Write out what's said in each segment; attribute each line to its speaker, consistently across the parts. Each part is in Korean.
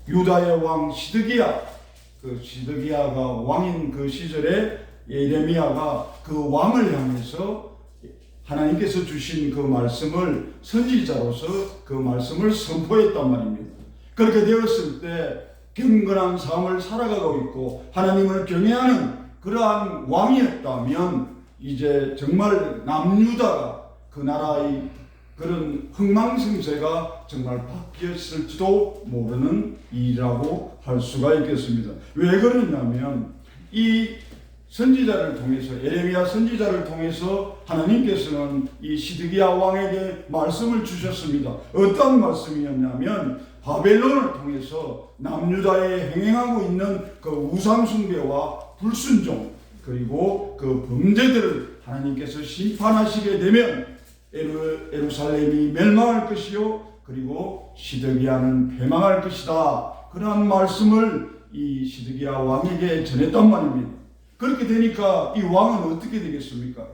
Speaker 1: 유다의 왕 시드기야, 그 시드기야가 왕인 그 시절에 예레미야가 그 왕을 향해서 하나님께서 주신 그 말씀을 선지자로서 그 말씀을 선포했단 말입니다. 그렇게 되었을 때 경건한 삶을 살아가고 있고 하나님을 경외하는 그러한 왕이었다면 이제 정말 남유다가 그 나라의 그런 흥망성쇠가 정말 바뀌었을지도 모르는 일이라고 할 수가 있겠습니다. 왜 그러냐면 이 선지자를 통해서, 예레미야 선지자를 통해서 하나님께서는 이 시드기야 왕에게 말씀을 주셨습니다. 어떤 말씀이었냐면 바벨론을 통해서 남유다에 행행하고 있는 그 우상숭배와 불순종 그리고 그 범죄들을 하나님께서 심판하시게 되면 예루살렘이 멸망할 것이요 그리고 시드기야는 패망할 것이다. 그러한 말씀을 이 시드기야 왕에게 전했단 말입니다. 그렇게 되니까 이 왕은 어떻게 되겠습니까?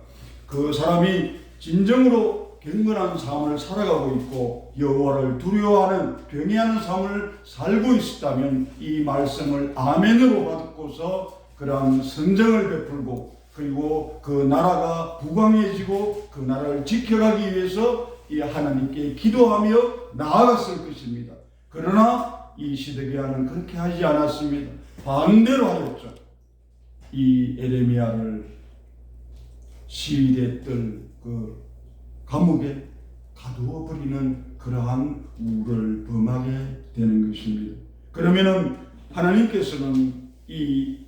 Speaker 1: 그 사람이 진정으로 경건한 삶을 살아가고 있고 여호와를 두려워하는 경외하는 삶을 살고 있었다면 이 말씀을 아멘으로 받고서 그러한 선정을 베풀고 그리고 그 나라가 부강해지고 그 나라를 지켜가기 위해서 이 하나님께 기도하며 나아갔을 것입니다. 그러나 이 시드기야는 그렇게 하지 않았습니다. 반대로 하였죠. 이 예레미야를 시위대 그 감옥에 가두어 버리는 그러한 우를 범하게 되는 것입니다. 그러면은 하나님께서는 이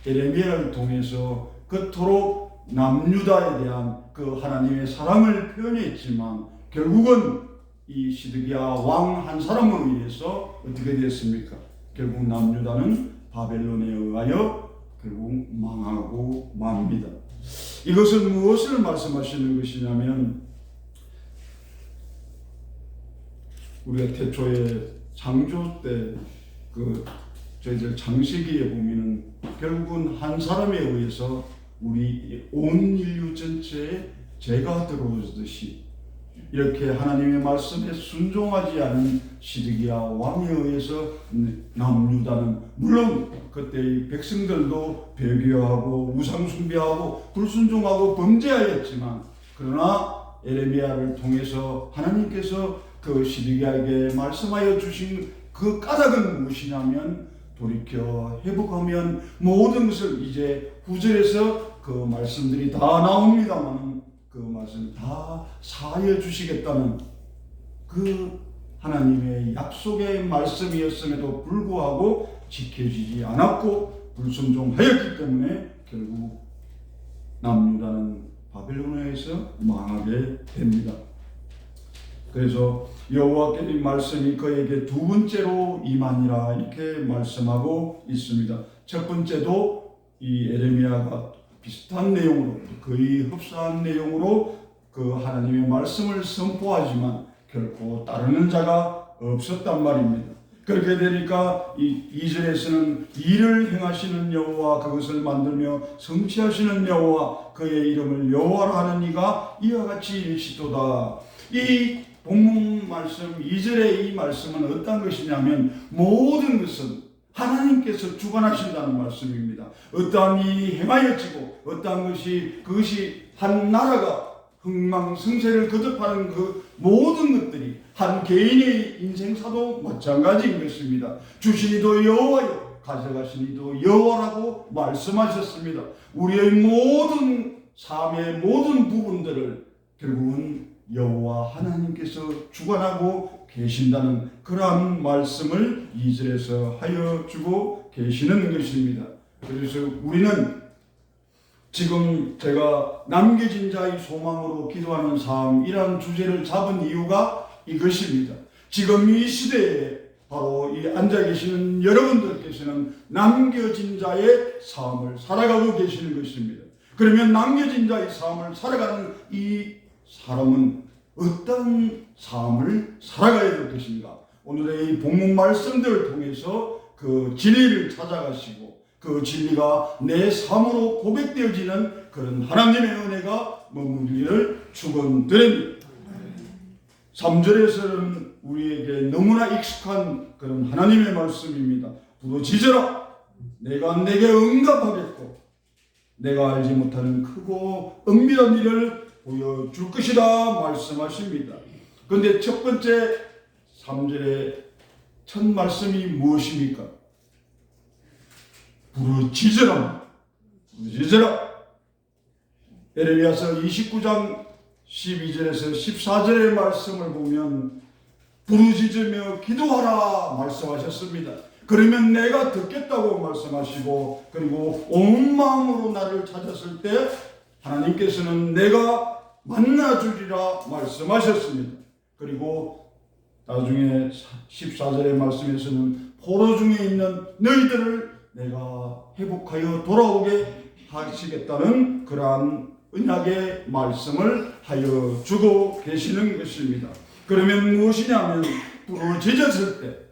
Speaker 1: 예레미야를 통해서 그토록 남유다에 대한 그 하나님의 사랑을 표현했지만 결국은 이 시드기야 왕 한 사람으로 인해서 어떻게 됐습니까? 결국 남유다는 바벨론에 의하여 결국 망하고 맙니다. 이것은 무엇을 말씀하시는 것이냐면 우리가 태초에 창조 때 그 저희들 창세기에 보면은 결국은 한 사람에 의해서 우리 온 인류 전체에 죄가 들어오듯이 이렇게 하나님의 말씀에 순종하지 않은 시드기야 왕에 의해서 남유다는 물론 그때의 백성들도 배교하고 우상숭배하고 불순종하고 범죄하였지만 그러나 예레미야를 통해서 하나님께서 그 시드기야에게 말씀하여 주신 그 까닭은 무엇이냐면 돌이켜 회복하면 모든 것을 이제 9절에서 그 말씀들이 다 나옵니다만 그 말씀 다 사하여 주시겠다는 그 하나님의 약속의 말씀이었음에도 불구하고 지켜지지 않았고 불순종하였기 때문에 결국 남유다는 바벨론에서 망하게 됩니다. 그래서 여호와께의 말씀이 그에게 두 번째로 임하니라 이렇게 말씀하고 있습니다. 첫 번째도 이 예레미야가 비슷한 내용으로 거의 흡사한 내용으로 그 하나님의 말씀을 선포하지만 결코 따르는 자가 없었단 말입니다. 그렇게 되니까 이 2절에서는 일을 행하시는 여호와 그것을 만들며 성취하시는 여호와 그의 이름을 여호와라 하는 이가 이와 같이 일시도다. 이 본문 말씀 2절의 이 말씀은 어떤 것이냐면 모든 것은 하나님께서 주관하신다는 말씀입니다. 어떠한 일이 행하여지고 어떠한 그것이 한 나라가 흥망성쇠를 거듭하는 그 모든 것들이 한 개인의 인생사도 마찬가지인 것입니다. 주신 이도 여호와요 가져가신 이도 여호와라고 말씀하셨습니다. 우리의 모든 삶의 모든 부분들을 결국은 여호와 하나님께서 주관하고 계신다는 그러한 말씀을 2절에서 하여 주고 계시는 것입니다. 그래서 우리는 지금 제가 남겨진 자의 소망으로 기도하는 삶이라는 주제를 잡은 이유가 이것입니다. 지금 이 시대에 바로 이 앉아 계시는 여러분들께서는 남겨진 자의 삶을 살아가고 계시는 것입니다. 그러면 남겨진 자의 삶을 살아가는 이 사람은 어떤 삶을 살아가야 될 것인가? 오늘의 이 본문 말씀들을 통해서 그 진리를 찾아가시고 그 진리가 내 삶으로 고백되어지는 그런 하나님의 은혜가 머무르기를 축원드립니다. 3절에서는 우리에게 너무나 익숙한 그런 하나님의 말씀입니다. 부르짖으라 내가 내게 응답하겠고 내가 알지 못하는 크고 은밀한 일을 보여줄 것이다 말씀하십니다. 그런데 첫 번째 3절의 첫 말씀이 무엇입니까? 부르짖으라. 부르짖으라. 에레미야서 29장 12절에서 14절의 말씀을 보면 부르짖으며 기도하라 말씀하셨습니다. 그러면 내가 듣겠다고 말씀하시고, 그리고 온 마음으로 나를 찾았을 때 하나님께서는 내가 만나주리라 말씀하셨습니다. 그리고 나중에 14절의 말씀에서는 포로 중에 있는 너희들을 내가 회복하여 돌아오게 하시겠다는 그러한 언약의 말씀을 하여 주고 계시는 것입니다. 그러면 무엇이냐면 부르짖었을 때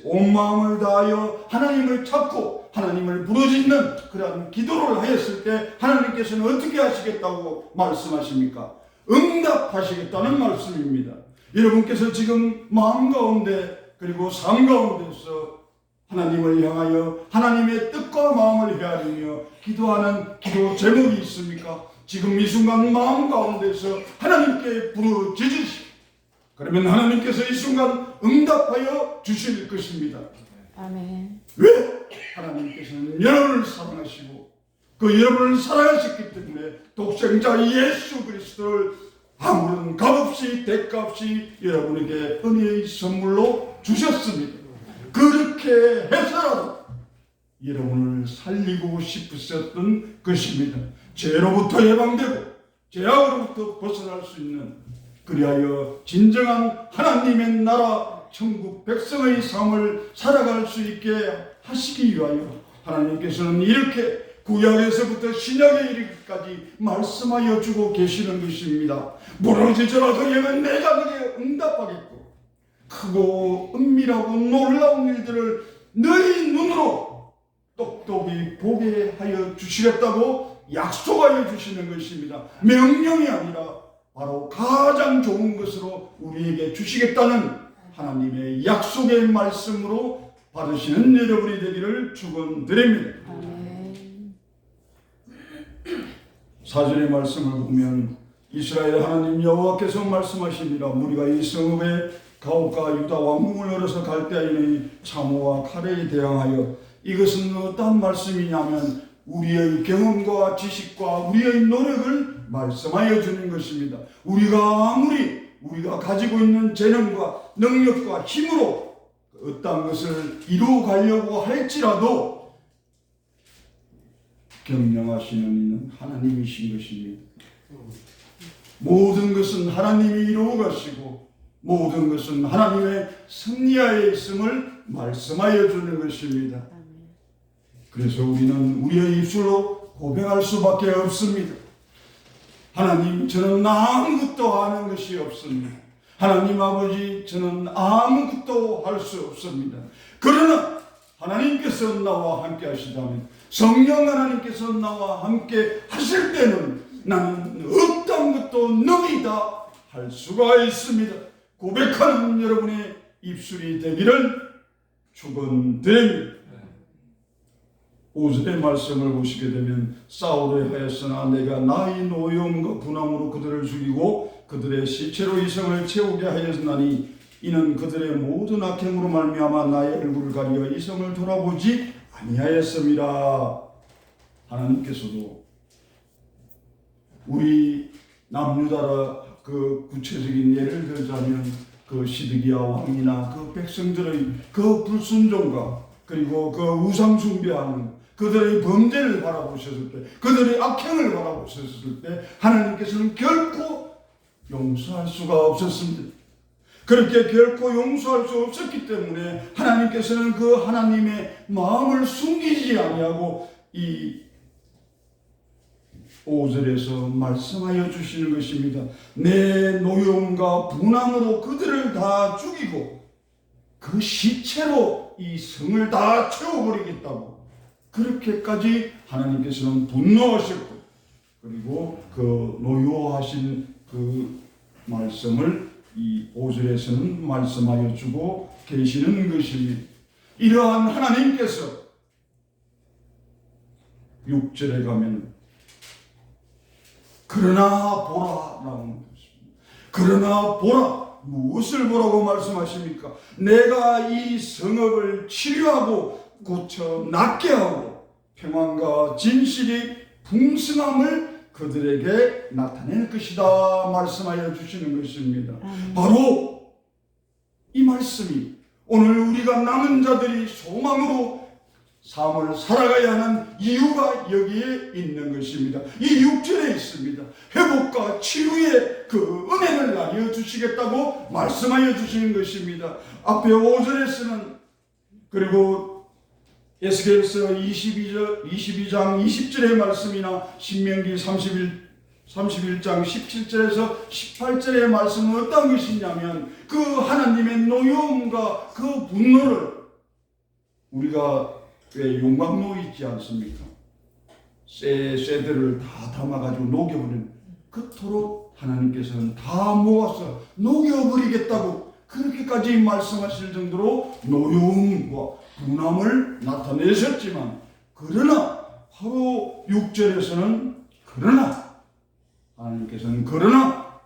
Speaker 1: 온 마음을 다하여 하나님을 찾고 하나님을 부르짖는 그러한 기도를 하였을 때 하나님께서는 어떻게 하시겠다고 말씀하십니까? 응답하시겠다는 말씀입니다. 여러분께서 지금 마음 가운데 그리고 삶 가운데서 하나님을 향하여 하나님의 뜻과 마음을 헤아리며 기도하는 기도 제목이 있습니까? 지금 이 순간 마음 가운데서 하나님께 부르짖으시오. 그러면 하나님께서 이 순간 응답하여 주실 것입니다.
Speaker 2: 아멘.
Speaker 1: 왜? 하나님께서는 여러분을 사랑하시고 그 여러분을 사랑하셨기 때문에 독생자 예수 그리스도를 아무런 값없이 대값없이 여러분에게 은혜의 선물로 주셨습니다. 그렇게 해서라도 여러분을 살리고 싶으셨던 것입니다. 죄로부터 예방되고 죄악으로부터 벗어날 수 있는, 그리하여 진정한 하나님의 나라 천국 백성의 삶을 살아갈 수 있게 하시기 위하여 하나님께서는 이렇게 구약에서부터 신약에 이르기까지 말씀하여 주고 계시는 것입니다. 부르짖으라 그러면 내가 그에게 응답하겠고 크고 은밀하고 놀라운 일들을 너희 눈으로 똑똑히 보게 하여 주시겠다고 약속하여 주시는 것입니다. 명령이 아니라 바로 가장 좋은 것으로 우리에게 주시겠다는 하나님의 약속의 말씀으로 받으시는 여러분이 되기를 축원드립니다. 4절의 말씀을 보면 이스라엘 하나님 여호와께서 말씀하십니다. 우리가 이 성읍에 가옥과 유다 왕궁을 얻어서 갈대아인의 참호와 칼에 대항하여, 이것은 어떤 말씀이냐면 우리의 경험과 지식과 우리의 노력을 말씀하여 주는 것입니다. 우리가 아무리 우리가 가지고 있는 재능과 능력과 힘으로 어떤 것을 이루어 가려고 할지라도 경영하시는 이는 하나님이신 것입니다. 모든 것은 하나님이 이루어 가시고 모든 것은 하나님의 섭리하에 있음을 말씀하여 주는 것입니다. 그래서 우리는 우리의 입술로 고백할 수밖에 없습니다. 하나님, 저는 아무것도 아는 것이 없습니다. 하나님 아버지, 저는 아무것도 할 수 없습니다. 그러나 하나님께서 나와 함께 하시다면, 성령 하나님께서 나와 함께 하실 때는 나는 어떤 것도 능이다 할 수가 있습니다. 고백하는 여러분의 입술이 되기를 축원드립니다. 5절의 말씀을 보시게 되면 사울에 하였으나 내가 나의 노여움과 분함으로 그들을 죽이고 그들의 시체로 이성을 채우게 하였나니 이는 그들의 모든 악행으로 말미암아 나의 얼굴을 가리어 이성을 돌아보지 아니하였음이라. 하나님께서도 우리 남유다라 그 구체적인 예를 들자면 그 시드기야 왕이나 그 백성들의 그 불순종과 그리고 그 우상 숭배하는 그들의 범죄를 바라보셨을 때, 그들의 악행을 바라보셨을 때 하나님께서는 결코 용서할 수가 없었습니다. 그렇게 결코 용서할 수 없었기 때문에 하나님께서는 그 하나님의 마음을 숨기지 아니하고 이 5절에서 말씀하여 주시는 것입니다. 내 노여움과 분함으로 그들을 다 죽이고 그 시체로 이 성을 다 채워버리겠다고, 그렇게까지 하나님께서는 분노하셨고 그리고 그 노여하신 그 말씀을 이 5절에서는 말씀하여 주고 계시는 것입니다. 이러한 하나님께서 6절에 가면 그러나 보라 라는 것입니다. 그러나 보라, 무엇을 보라고 말씀하십니까? 내가 이 성읍을 치료하고 고쳐 낫게 하고 평안과 진실이 풍성함을 그들에게 나타낼 것이다 말씀하여 주시는 것입니다. 바로 이 말씀이 오늘 우리가 남은 자들이 소망으로 삶을 살아가야 하는 이유가 여기에 있는 것입니다. 이 6절에 있습니다. 회복과 치유의 그 은혜를 나뉘어 주시겠다고 말씀하여 주시는 것입니다. 앞에 5절에서는 그리고 에스겔서 22장 20절의 말씀이나 신명기 31장 17절에서 18절의 말씀은 어떤 것이냐면 그 하나님의 노여움과 그 분노를 우리가 왜 용광로 있지 않습니까? 쇠들을 다 담아가지고 녹여버리는 그토록 하나님께서는 다 모아서 녹여버리겠다고 그렇게까지 말씀하실 정도로 노여움과 분함을 나타내셨지만 그러나 바로 6절에서는 그러나 하나님께서는 그러나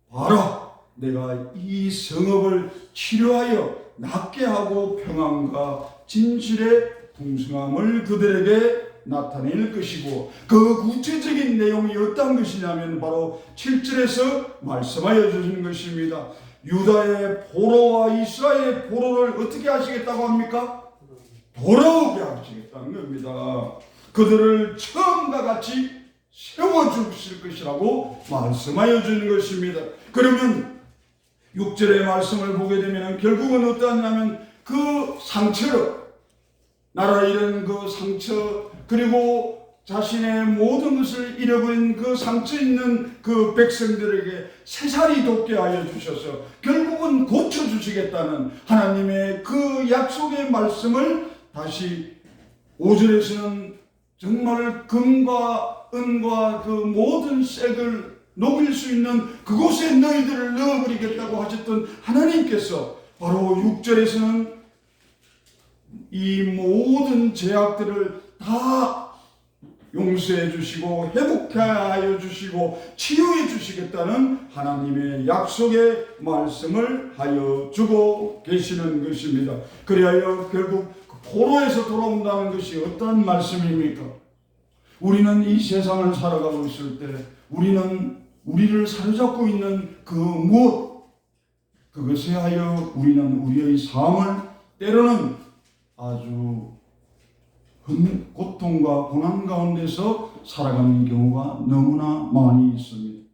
Speaker 1: 봐라 내가 이 성읍을 치료하여 낫게 하고 평안과 진실의 풍성함을 그들에게 나타낼 것이고 그 구체적인 내용이 어떤 것이냐면 바로 7절에서 말씀하여 주시는 것입니다. 유다의 포로와 이스라엘의 포로를 어떻게 하시겠다고 합니까? 돌아오게 하시겠다는 겁니다. 그들을 처음과 같이 세워주실 것이라고 말씀하여 주는 것입니다. 그러면 6절의 말씀을 보게 되면 결국은 어떠하냐면 그 상처를 나라 잃은 그 상처 그리고 자신의 모든 것을 잃어버린 그 상처 있는 그 백성들에게 새살이 돋게 하여 주셔서 결국은 고쳐주시겠다는 하나님의 그 약속의 말씀을 다시 5절에서는 정말 금과 은과 그 모든 쇠들 녹일 수 있는 그곳에 너희들을 넣어버리겠다고 하셨던 하나님께서 바로 6절에서는 이 모든 죄악들을 다 용서해 주시고 회복하여 주시고 치유해 주시겠다는 하나님의 약속의 말씀을 하여 주고 계시는 것입니다. 그리하여 결국 포로에서 돌아온다는 것이 어떤 말씀입니까? 우리는 이 세상을 살아가고 있을 때 우리는 우리를 사로잡고 있는 그 무엇 그것에 하여 우리는 우리의 삶을 때로는 아주 고통과 고난 가운데서 살아가는 경우가 너무나 많이 있습니다.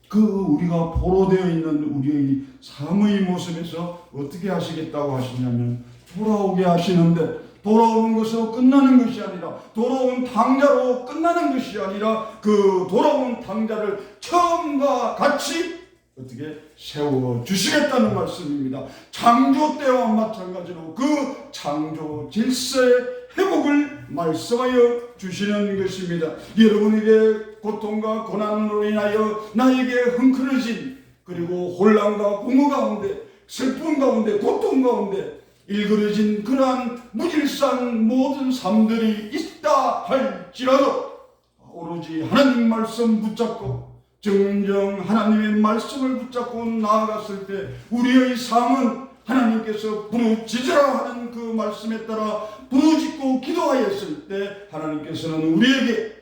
Speaker 1: 그 우리가 포로되어 있는 우리의 삶의 모습에서 어떻게 하시겠다고 하시냐면 돌아오게 하시는데 돌아오는 것으로 끝나는 것이 아니라 돌아온 당자로 끝나는 것이 아니라 그 돌아온 당자를 처음과 같이 어떻게 세워주시겠다는 말씀입니다. 창조 때와 마찬가지로 그 창조 질서의 회복을 말씀하여 주시는 것입니다. 여러분에게 고통과 고난으로 인하여 나에게 흥크러진 그리고 혼란과 공허 가운데 슬픔 가운데 고통 가운데 일그러진 그러한 무질서한 모든 삶들이 있다 할지라도 오로지 하나님 말씀 붙잡고 정정 하나님의 말씀을 붙잡고 나아갔을 때 우리의 삶은 하나님께서 부르짖으라 하는 그 말씀에 따라 부르짖고 기도하였을 때 하나님께서는 우리에게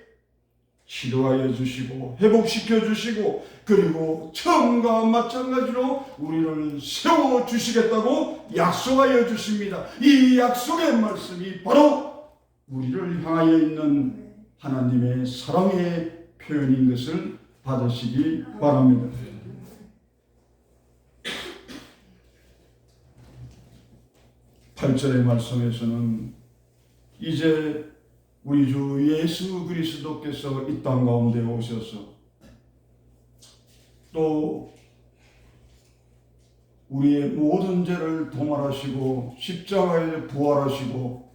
Speaker 1: 치료하여 주시고 회복시켜 주시고 그리고 처음과 마찬가지로 우리를 세워 주시겠다고 약속하여 주십니다. 이 약속의 말씀이 바로 우리를 향하여 있는 하나님의 사랑의 표현인 것을 받으시기 바랍니다. (8절의) 말씀에서는 이제 우리 주 예수 그리스도께서 이 땅 가운데 오셔서 또 우리의 모든 죄를 도말하시고 십자가에 부활하시고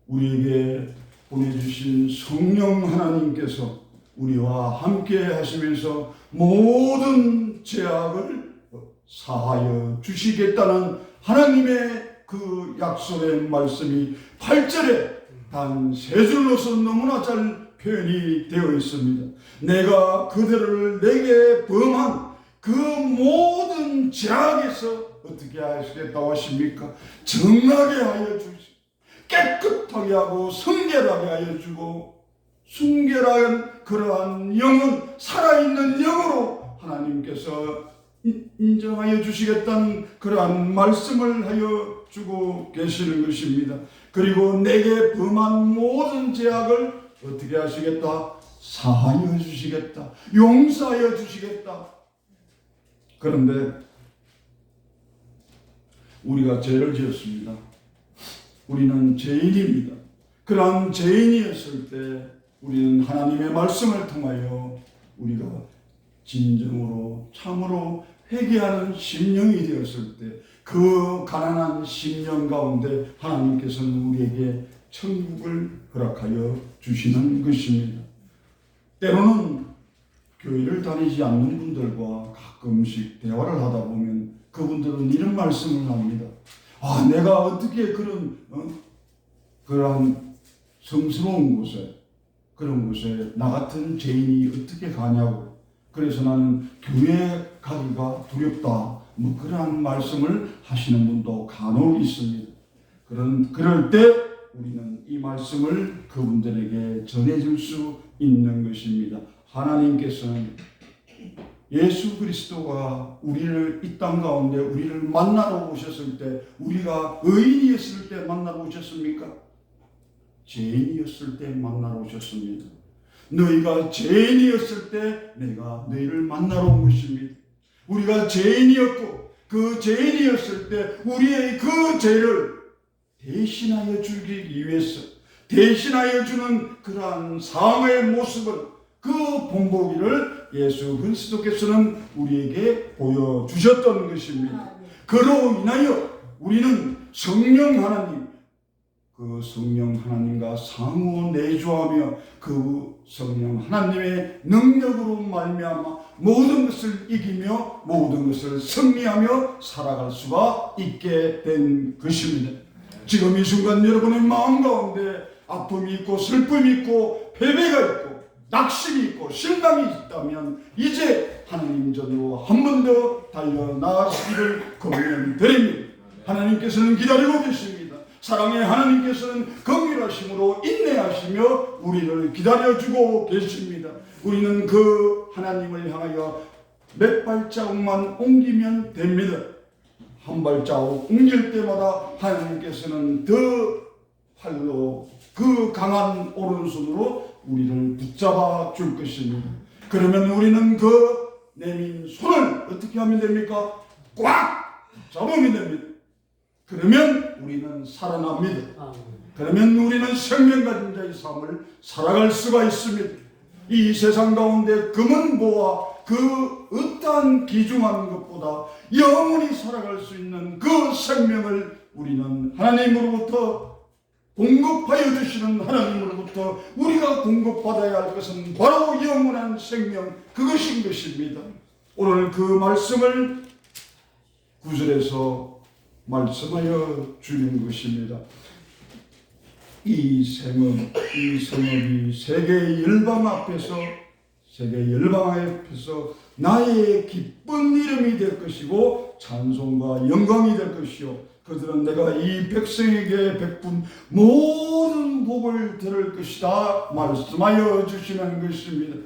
Speaker 1: 우리에게 보내주신 성령 하나님께서 우리와 함께 하시면서 모든 죄악을 사하여 주시겠다는 하나님의 그 약속의 말씀이 8절에 단 3줄로서 너무나 잘 표현이 되어 있습니다. 내가 그들을 내게 범한 그 모든 죄악에서 어떻게 하시겠다고 하십니까? 정하게 하여 주시고 깨끗하게 하고 성결하게 하여 주고 순결한 그러한 영은 살아있는 영으로 하나님께서 인정하여 주시겠다는 그러한 말씀을 하여 주고 계시는 것입니다. 그리고 내게 범한 모든 죄악을 어떻게 하시겠다? 사하여 주시겠다. 용서하여 주시겠다. 그런데 우리가 죄를 지었습니다. 우리는 죄인입니다. 그러한 죄인이었을 때 우리는 하나님의 말씀을 통하여 우리가 진정으로 참으로 회개하는 심령이 되었을 때 그 가난한 심령 가운데 하나님께서는 우리에게 천국을 허락하여 주시는 것입니다. 때로는 교회를 다니지 않는 분들과 가끔씩 대화를 하다 보면 그분들은 이런 말씀을 합니다. 아, 내가 어떻게 그러한 성스러운 곳에 그런 곳에 나 같은 죄인이 어떻게 가냐고. 그래서 나는 교회 가기가 두렵다. 뭐 그러한 말씀을 하시는 분도 간혹 있습니다. 그럴 때 우리는 이 말씀을 그분들에게 전해줄 수 있는 것입니다. 하나님께서는 예수 그리스도가 우리를 이 땅 가운데 우리를 만나러 오셨을 때 우리가 의인이었을 때 만나러 오셨습니까? 죄인이었을 때 만나러 오셨습니다. 너희가 죄인이었을 때 내가 너희를 만나러 온 것입니다. 우리가 죄인이었고 그 죄인이었을 때 우리의 그 죄를 대신하여 주기 위해서 대신하여 주는 그러한 상의 모습을 그 본보기를 예수 그리스도께서는 우리에게 보여주셨던 것입니다. 그로 인하여 우리는 성령 하나님 그 성령 하나님과 상호 내주하며 그 성령 하나님의 능력으로 말미암아 모든 것을 이기며 모든 것을 승리하며 살아갈 수가 있게 된 것입니다. 지금 이 순간 여러분의 마음 가운데 아픔이 있고 슬픔이 있고 패배가 있고 낙심이 있고 실망이 있다면 이제 하나님 전으로 한 번 더 달려 나아가시기를 권면드립니다. 하나님께서는 기다리고 계십니다. 사랑의 하나님께서는 긍휼하심으로 인내하시며 우리를 기다려주고 계십니다. 우리는 그 하나님을 향하여 몇 발자국만 옮기면 됩니다. 한 발자국 옮길 때마다 하나님께서는 더 활로 그 강한 오른손으로 우리를 붙잡아 줄 것입니다. 그러면 우리는 그 내민 손을 어떻게 하면 됩니까? 꽉 잡으면 됩니다. 그러면 우리는 살아납니다. 그러면 우리는 생명 가진 자의 삶을 살아갈 수가 있습니다. 이 세상 가운데 금은 보화 그 어떠한 귀중한 것보다 영원히 살아갈 수 있는 그 생명을 우리는 하나님으로부터 공급하여 주시는 하나님으로부터 우리가 공급받아야 할 것은 바로 영원한 생명 그것인 것입니다. 오늘 그 말씀을 9절에서 말씀하여 주는 것입니다. 이 성읍이 세계 열방 앞에서 나의 기쁜 이름이 될 것이고 찬송과 영광이 될 것이요 그들은 내가 이 백성에게 베푼 모든 복을 들을 것이다 말씀하여 주시는 것입니다.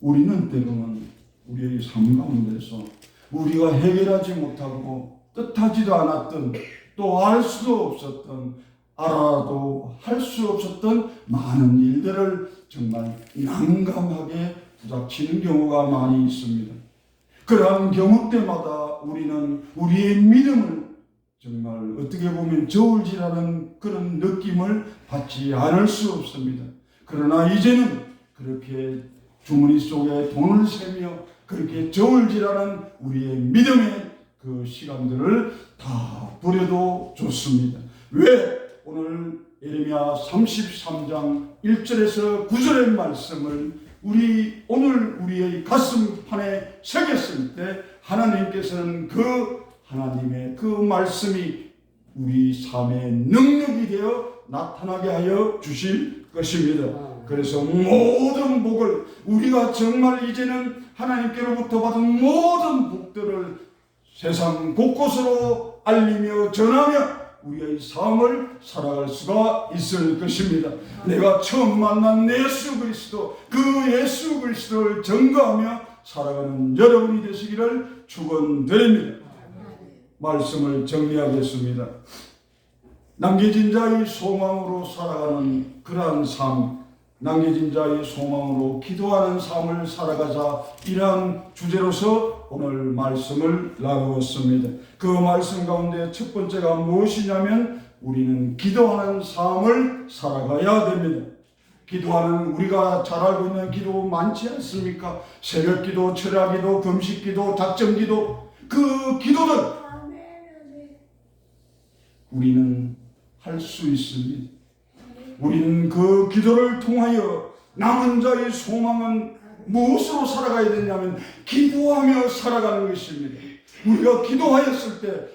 Speaker 1: 우리는 때로는 우리의 삶 가운데서 우리가 해결하지 못하고 뜻하지도 않았던 또 알 수도 없었던 알아도 할 수 없었던 많은 일들을 정말 난감하게 부닥치는 경우가 많이 있습니다. 그러한 경우 때마다 우리는 우리의 믿음을 정말 어떻게 보면 저울질하는 그런 느낌을 받지 않을 수 없습니다. 그러나 이제는 그렇게 주머니 속에 돈을 세며 그렇게 저울질하는 우리의 믿음의 그 시간들을 다 버려도 좋습니다. 왜 오늘 예레미야 33장 1절에서 9절의 말씀을 오늘 우리의 가슴판에 새겼을 때 하나님께서는 그 하나님의 그 말씀이 우리 삶의 능력이 되어 나타나게 하여 주실 것입니다. 그래서 모든 복을 우리가 정말 이제는 하나님께로부터 받은 모든 복들을 세상 곳곳으로 알리며 전하며 우리의 삶을 살아갈 수가 있을 것입니다. 내가 처음 만난 예수 그리스도, 그 예수 그리스도를 증거하며 살아가는 여러분이 되시기를 축원드립니다. 말씀을 정리하겠습니다. 남겨진 자의 소망으로 살아가는 그러한 삶, 남겨진 자의 소망으로 기도하는 삶을 살아가자, 이러한 주제로서 오늘 말씀을 나누었습니다. 그 말씀 가운데 첫 번째가 무엇이냐면 우리는 기도하는 삶을 살아가야 됩니다. 기도하는, 우리가 잘 알고 있는 기도 많지 않습니까? 새벽기도, 철야기도, 금식기도, 작정기도, 그 기도들 우리는 할 수 있습니다. 우리는 그 기도를 통하여 남은 자의 소망은 무엇으로 살아가야 되냐면 기도하며 살아가는 것입니다. 우리가 기도하였을 때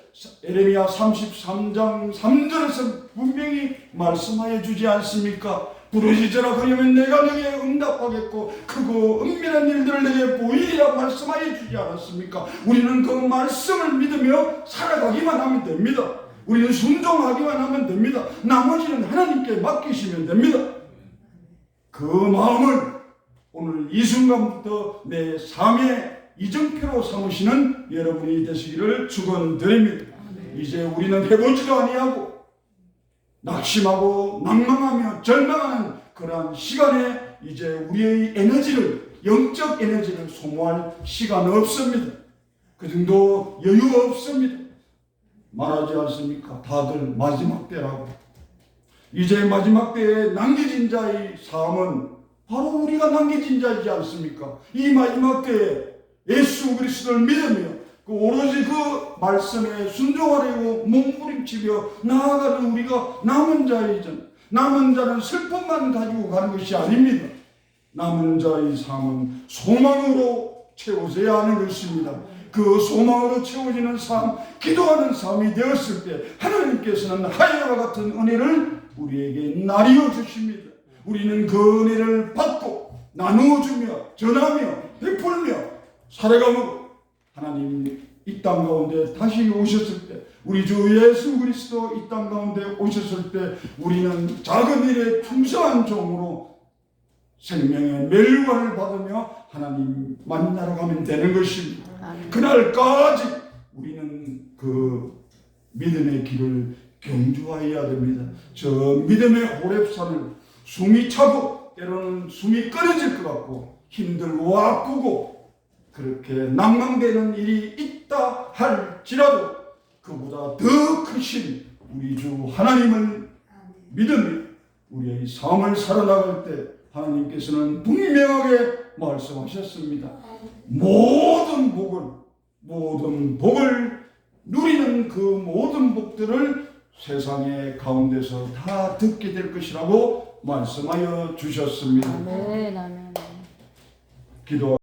Speaker 1: 에레미야 33장 3절에서 분명히 말씀하여 주지 않습니까? 부르짖으라 그러면 내가 너에게 응답하겠고 크고 은밀한 일들을 내게 보이리라 말씀하여 주지 않았습니까? 우리는 그 말씀을 믿으며 살아가기만 하면 됩니다. 우리는 순종하기만 하면 됩니다. 나머지는 하나님께 맡기시면 됩니다. 그 마음을 오늘 이 순간부터 내 삶의 이정표로 삼으시는 여러분이 되시기를 축원드립니다. 이제 우리는 해보지도 아니하고 낙심하고 낭망하며 절망하는 그러한 시간에 이제 우리의 에너지를, 영적 에너지를 소모할 시간 없습니다. 그 정도 여유 없습니다. 말하지 않습니까? 다들 마지막 때라고. 이제 마지막 때에 남겨진 자의 삶은 바로 우리가 남겨진 자이지 않습니까? 이 마지막 때에 예수 그리스도를 믿으며 오로지 그 말씀에 순종하려고 몸부림치며 나아가는 우리가 남은 자이죠. 남은 자는 슬픔만 가지고 가는 것이 아닙니다. 남은 자의 삶은 소망으로 채워져야 하는 것입니다. 그 소망으로 채워지는 삶, 기도하는 삶이 되었을 때 하나님께서는 하늘과 같은 은혜를 우리에게 나뉘어 주십니다. 우리는 그 은혜를 받고 나누어 주며 전하며 베풀며 살아가며 하나님 이 땅 가운데 다시 오셨을 때, 우리 주 예수 그리스도 이 땅 가운데 오셨을 때 우리는 작은 일에 충성한 종으로 생명의 멸관을 받으며 하나님 만나러 가면 되는 것입니다. 그날까지 우리는 그 믿음의 길을 경주하여야 됩니다. 저 믿음의 호렙산을 숨이 차고 때로는 숨이 끊어질 것 같고 힘들고 아프고 그렇게 낭망되는 일이 있다 할지라도 그보다 더 크신 우리 주 하나님을 믿으며 우리의 삶을 살아나갈 때 하나님께서는 분명하게 말씀하셨습니다. 모든 복을 누리는 그 모든 복들을 세상의 가운데서 다 듣게 될 것이라고 말씀하여 주셨습니다.
Speaker 2: 아멘, 아멘.
Speaker 1: 기도